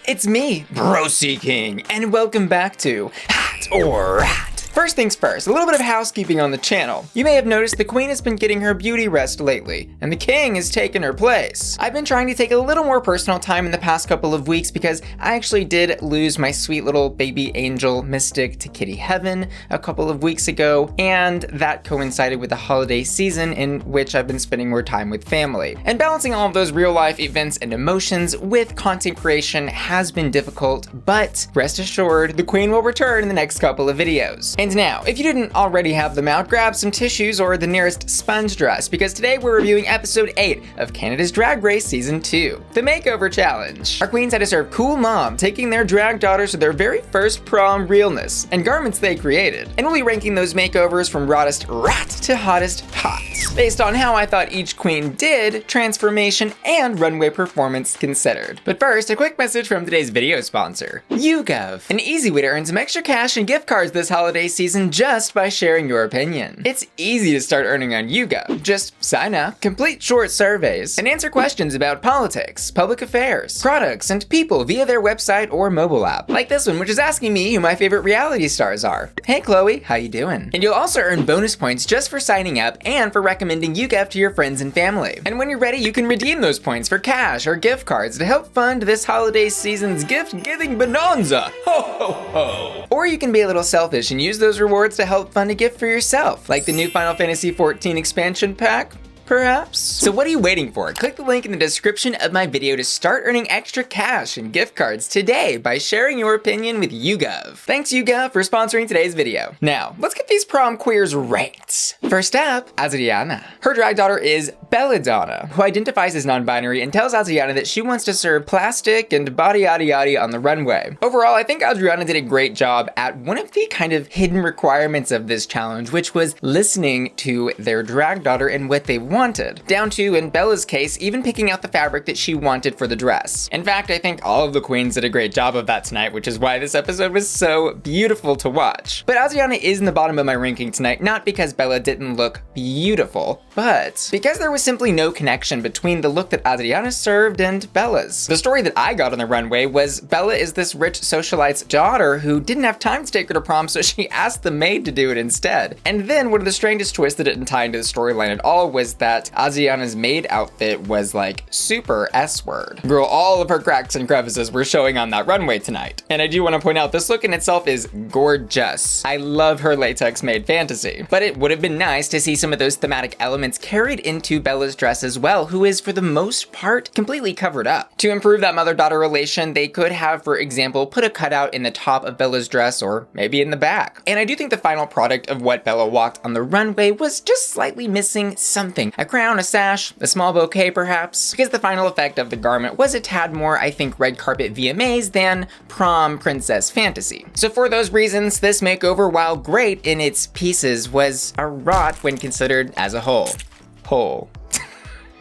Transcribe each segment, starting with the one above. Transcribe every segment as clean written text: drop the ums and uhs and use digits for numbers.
It's me, Bussy King, and welcome back to Hat or Rat. First things first, a little bit of housekeeping on the channel. You may have noticed the queen has been getting her beauty rest lately, and the king has taken her place. I've been trying to take a little more personal time in the past couple of weeks because I actually did lose my sweet little baby angel mystic to kitty heaven a couple of weeks ago, and that coincided with the holiday season in which I've been spending more time with family. And balancing all of those real life events and emotions with content creation has been difficult, but rest assured, the queen will return in the next couple of videos. And now, if you didn't already have them out, grab some tissues or the nearest sponge dress, because today we're reviewing episode 8 of Canada's Drag Race Season 2, the Makeover Challenge. Our queens had to serve cool mom, taking their drag daughters to their very first prom realness, and garments they created. And we'll be ranking those makeovers from raddest rat to hottest hot, based on how I thought each queen did, transformation, and runway performance considered. But first, a quick message from today's video sponsor, YouGov, an easy way to earn some extra cash and gift cards this holiday season just by sharing your opinion. It's easy to start earning on YouGov. Just sign up, complete short surveys, and answer questions about politics, public affairs, products, and people via their website or mobile app. Like this one, which is asking me who my favorite reality stars are. Hey Chloe, how you doing? And you'll also earn bonus points just for signing up and for recommending YouGov to your friends and family. And when you're ready, you can redeem those points for cash or gift cards to help fund this holiday season's gift-giving bonanza. Ho ho ho! Or you can be a little selfish and use those rewards to help fund a gift for yourself, like the new Final Fantasy XIV expansion pack, perhaps? So what are you waiting for? Click the link in the description of my video to start earning extra cash and gift cards today by sharing your opinion with YouGov. Thanks YouGov for sponsoring today's video. Now, let's get these prom queers ranked. First up, Adriana. Her drag daughter is Donna, who identifies as non-binary and tells Adriana that she wants to serve plastic and body yada yada on the runway. Overall, I think Adriana did a great job at one of the kind of hidden requirements of this challenge, which was listening to their drag daughter and what they wanted, down to, in Bella's case, even picking out the fabric that she wanted for the dress. In fact, I think all of the queens did a great job of that tonight, which is why this episode was so beautiful to watch. But Adriana is in the bottom of my ranking tonight, not because Bella didn't look beautiful, but because there was simply no connection between the look that Adriana served and Bella's. The story that I got on the runway was Bella is this rich socialite's daughter who didn't have time to take her to prom, so she asked the maid to do it instead. And then one of the strangest twists that didn't tie into the storyline at all was that Adriana's maid outfit was like super S-word. Girl, all of her cracks and crevices were showing on that runway tonight. And I do want to point out this look in itself is gorgeous. I love her latex maid fantasy. But it would have been nice to see some of those thematic elements carried into Bella's dress as well, who is for the most part completely covered up. To improve that mother-daughter relation, they could have, for example, put a cutout in the top of Bella's dress or maybe in the back. And I do think the final product of what Bella walked on the runway was just slightly missing something. A crown, a sash, a small bouquet perhaps, because the final effect of the garment was a tad more, I think, red carpet VMAs than prom princess fantasy. So for those reasons, this makeover, while great in its pieces, was a rot when considered as a whole.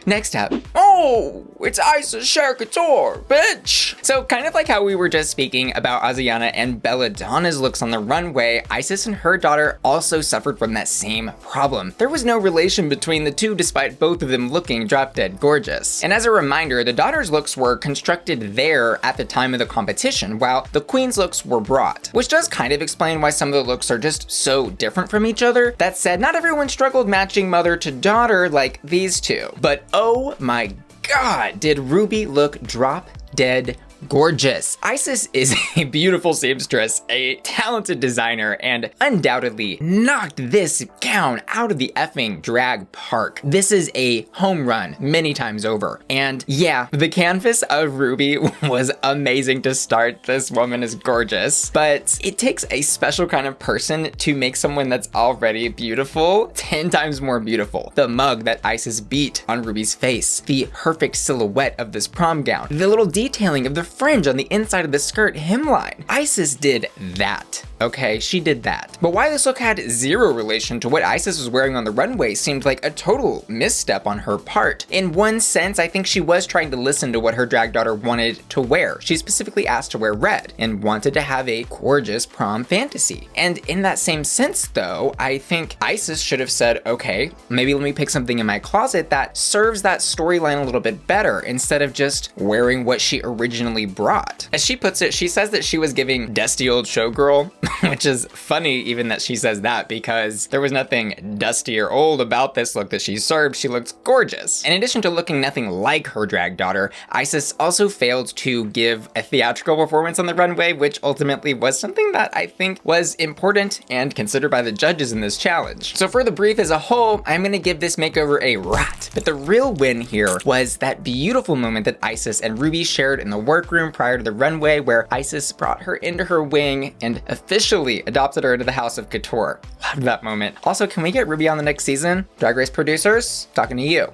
Next up, oh, it's Icesis Couture, bitch! So kind of like how we were just speaking about Adriana and Donna's looks on the runway, Icesis and her daughter also suffered from that same problem. There was no relation between the two despite both of them looking drop dead gorgeous. And as a reminder, the daughter's looks were constructed there at the time of the competition, while the queen's looks were brought, which does kind of explain why some of the looks are just so different from each other. That said, not everyone struggled matching mother to daughter like these two, but oh my God, did Ruby look drop dead gorgeous. Icesis is a beautiful seamstress, a talented designer, and undoubtedly knocked this gown out of the effing drag park. This is a home run many times over. And yeah, the canvas of Ruby was amazing to start. This woman is gorgeous, but it takes a special kind of person to make someone that's already beautiful 10 times more beautiful. The mug that Icesis beat on Ruby's face, the perfect silhouette of this prom gown, the little detailing of the fringe on the inside of the skirt hemline. Icesis did that. Okay, she did that. But why this look had zero relation to what Icesis was wearing on the runway seemed like a total misstep on her part. In one sense, I think she was trying to listen to what her drag daughter wanted to wear. She specifically asked to wear red and wanted to have a gorgeous prom fantasy. And in that same sense though, I think Icesis should have said, okay, maybe let me pick something in my closet that serves that storyline a little bit better instead of just wearing what she originally brought. As she puts it, she says that she was giving dusty old showgirl, which is funny even that she says that because there was nothing dusty or old about this look that she served. She looked gorgeous. In addition to looking nothing like her drag daughter, Icesis also failed to give a theatrical performance on the runway, which ultimately was something that I think was important and considered by the judges in this challenge. So for the brief as a whole, I'm gonna give this makeover a rat. But the real win here was that beautiful moment that Icesis and Ruby shared in the workroom prior to the runway, where Icesis brought her into her wing and officially adopted her into the house of Couture. Loved that moment. Also, can we get Ruby on the next season? Drag Race producers, talking to you.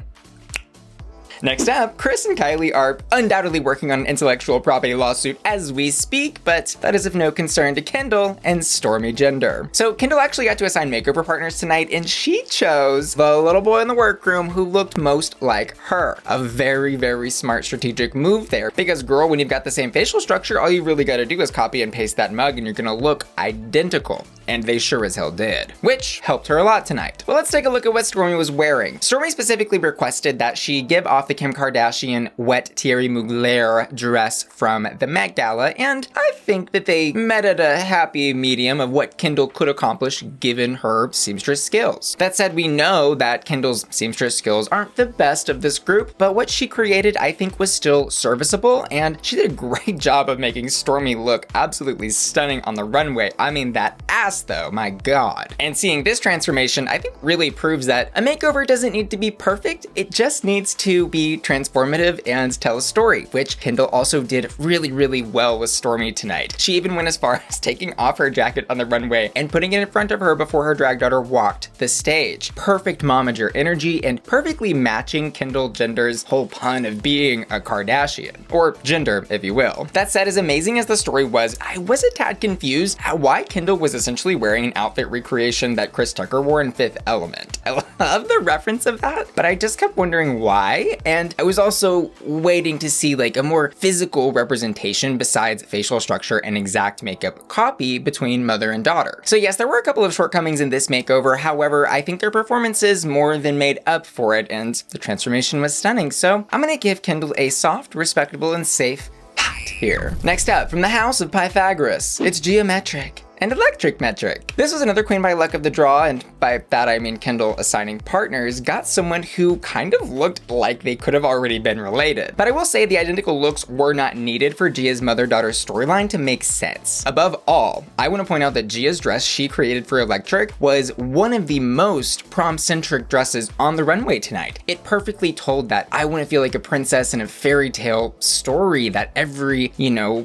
Next up, Chris and Kylie are undoubtedly working on an intellectual property lawsuit as we speak, but that is of no concern to Kendall and Stormi gender. So Kendall actually got to assign makeover partners tonight, and she chose the little boy in the workroom who looked most like her. A very, very smart strategic move there, because girl, when you've got the same facial structure, all you really gotta do is copy and paste that mug and you're gonna look identical. And they sure as hell did, which helped her a lot tonight. Well, let's take a look at what Stormi was wearing. Stormi specifically requested that she give off the Kim Kardashian wet Thierry Mugler dress from the Met Gala, and I think that they met at a happy medium of what Kendall could accomplish given her seamstress skills. That said, we know that Kendall's seamstress skills aren't the best of this group, but what she created I think was still serviceable, and she did a great job of making Stormi look absolutely stunning on the runway. I mean, that ass though, my god. And seeing this transformation I think really proves that a makeover doesn't need to be perfect, it just needs to be transformative and tell a story, which Kendall also did really, really well with Stormi tonight. She even went as far as taking off her jacket on the runway and putting it in front of her before her drag daughter walked the stage. Perfect momager energy and perfectly matching Kendall Jenner's whole pun of being a Kardashian, or gender if you will. That said, as amazing as the story was, I was a tad confused at why Kendall was essentially wearing an outfit recreation that Chris Tucker wore in Fifth Element. I love the reference of that, but I just kept wondering why, and I was also waiting to see like a more physical representation besides facial structure and exact makeup copy between mother and daughter. So yes, there were a couple of shortcomings in this makeover, however, I think their performances more than made up for it, and the transformation was stunning, so I'm gonna give Kendall a soft, respectable, and safe hat here. Next up, from the house of Pythagoras, it's geometric and electric metric. This was another queen by luck of the draw, and by that I mean Kendall assigning partners got someone who kind of looked like they could have already been related. But I will say the identical looks were not needed for Gia's mother-daughter storyline to make sense. Above all, I want to point out that Gia's dress she created for Electric was one of the most prom-centric dresses on the runway tonight. It perfectly told that I want to feel like a princess in a fairy tale story that every,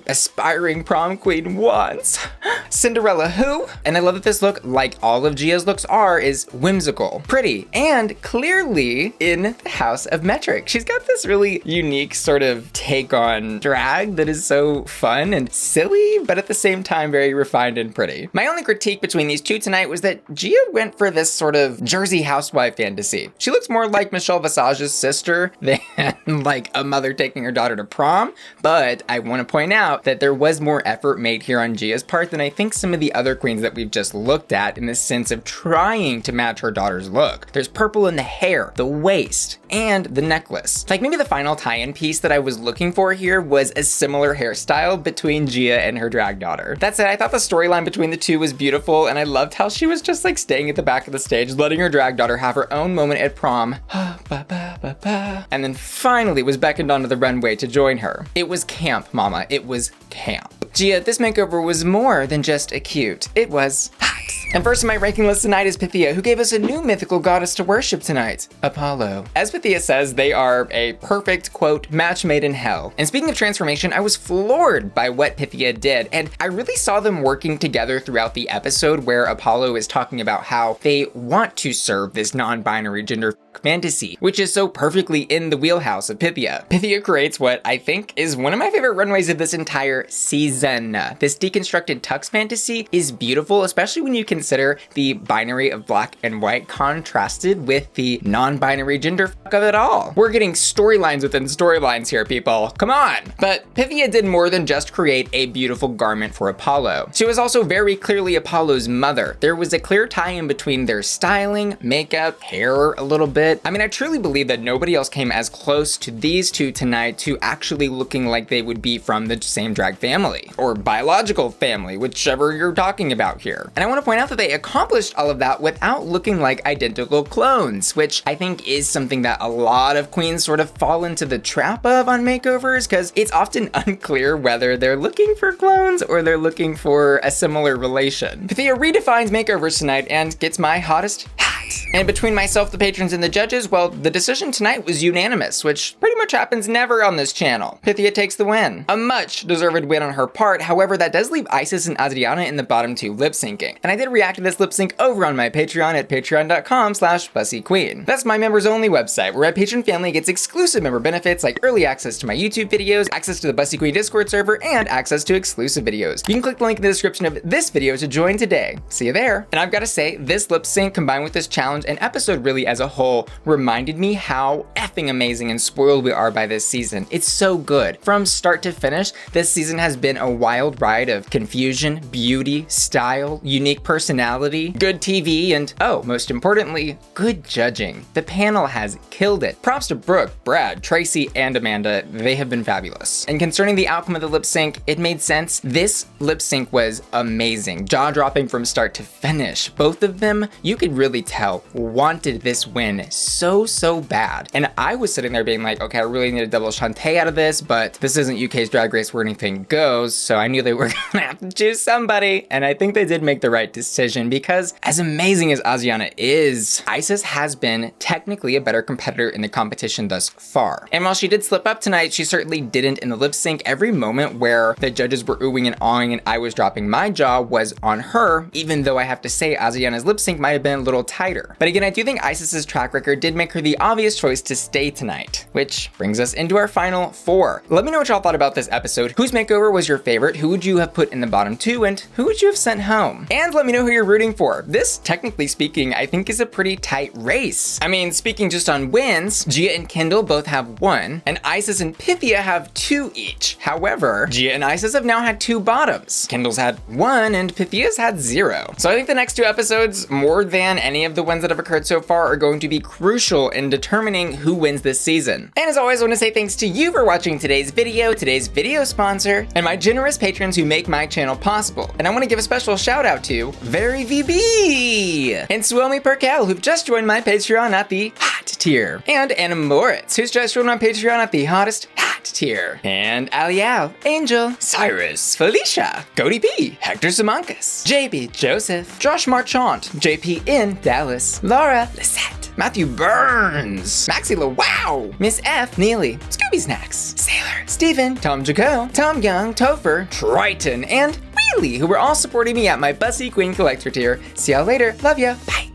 aspiring prom queen wants. Cinderella who? And I love that this look, like all of Gia's looks are, is whimsical, pretty, and clearly in the house of metric. She's got this really unique sort of take on drag that is so fun and silly, but at the same time very refined and pretty. My only critique between these two tonight was that Gia went for this sort of Jersey housewife fantasy. She looks more like Michelle Visage's sister than like a mother taking her daughter to prom, but I want to point out that there was more effort made here on Gia's part than I think some of the other queens that we've just looked at in the sense of trying to match her daughter's look. There's purple in the hair, the waist, and the necklace. Like maybe the final tie-in piece that I was looking for here was a similar hairstyle between Gia and her drag daughter. That said, I thought the storyline between the two was beautiful, and I loved how she was just like staying at the back of the stage, letting her drag daughter have her own moment at prom, and then finally was beckoned onto the runway to join her. It was camp, mama. It was camp. Gia, this makeover was more than just a cute. It was hot. And first in my ranking list tonight is Pythia, who gave us a new mythical goddess to worship tonight, Apollo. As Pythia says, they are a perfect, quote, match made in hell. And speaking of transformation, I was floored by what Pythia did, and I really saw them working together throughout the episode where Apollo is talking about how they want to serve this non-binary gender fantasy, which is so perfectly in the wheelhouse of Pythia. Pythia creates what I think is one of my favorite runways of this entire season. This deconstructed tux fantasy is beautiful, especially when you consider the binary of black and white contrasted with the non-binary gender of it all. We're getting storylines within storylines here, people. Come on! But Pythia did more than just create a beautiful garment for Apollo. She was also very clearly Apollo's mother. There was a clear tie-in between their styling, makeup, hair a little bit. I mean, I truly believe that nobody else came as close to these two tonight to actually looking like they would be from the same drag family, or biological family, whichever you're talking about here. And I want to point out that they accomplished all of that without looking like identical clones, which I think is something that a lot of queens sort of fall into the trap of on makeovers, because it's often unclear whether they're looking for clones or they're looking for a similar relation. Pythia redefines makeovers tonight and gets my hottest hat. And between myself, the patrons, and the judges, well, the decision tonight was unanimous, which pretty much happens never on this channel. Pythia takes the win. A much deserved win on her part, however, that does leave Icesis and Adriana in the bottom two lip syncing. And I did react to this lip sync over on my Patreon at patreon.com/BussyQueen. That's my members only website, where my patron family gets exclusive member benefits like early access to my YouTube videos, access to the Bussy Queen Discord server, and access to exclusive videos. You can click the link in the description of this video to join today. See you there. And I've got to say, this lip sync combined with this challenge and episode really as a whole reminded me how effing amazing and spoiled we are by this season. It's so good. From start to finish, this season has been a wild ride of confusion, beauty, style, unique personality, good TV, and oh, most importantly, good judging. The panel has killed it. Props to Brooke, Brad, Tracy, and Amanda. They have been fabulous. And concerning the outcome of the lip sync, it made sense. This lip sync was amazing. Jaw-dropping from start to finish. Both of them, you could really tell, wanted this win so bad. And I was sitting there being like, okay, I really need a double Shantae out of this, but this isn't UK's Drag Race where anything goes, so I knew they were gonna have to choose somebody. And I think they did make the right decision, because as amazing as Adriana is, Icesis has been technically a better competitor in the competition thus far. And while she did slip up tonight, she certainly didn't in the lip sync. Every moment where the judges were oohing and awing and I was dropping my jaw was on her, even though I have to say Adriana's lip sync might have been a little tighter. But again, I do think Ices's track record did make her the obvious choice to stay tonight, which brings us into our final four. Let me know what y'all thought about this episode. Whose makeover was your favorite? Who would you have put in the bottom two? And who would you have sent home? And let me know who you're rooting for. This, technically speaking, I think is a pretty tight race. I mean, speaking just on wins, Gia and Kendall both have one, and Icesis and Pythia have two each. However, Gia and Icesis have now had two bottoms. Kendall's had one, and Pythia's had zero. So I think the next two episodes, more than any of the ones that have occurred so far, are going to be crucial in determining who wins this season. And as always, I want to say thanks to you for watching today's video sponsor, and my generous patrons who make my channel possible. And I want to give a special shout out to Very VB and Stormi Perkel, who've just joined my Patreon at the hot tier, and Anna Moritz, who's just joined my Patreon at the hottest hot tier, and Alial, Angel, Cyrus, Felicia, Cody P, Hector Simancas, JB Joseph, Josh Marchant, JP in Dallas, Laura Lisette, Matthew Burns, Maxie LaWow, Miss F, Neely, Scooby Snacks, Sailor, Stephen, Tom Jaco, Tom Young, Topher, Triton, and Wheelie, who were all supporting me at my Bussy Queen Collector tier. See y'all later. Love ya. Bye.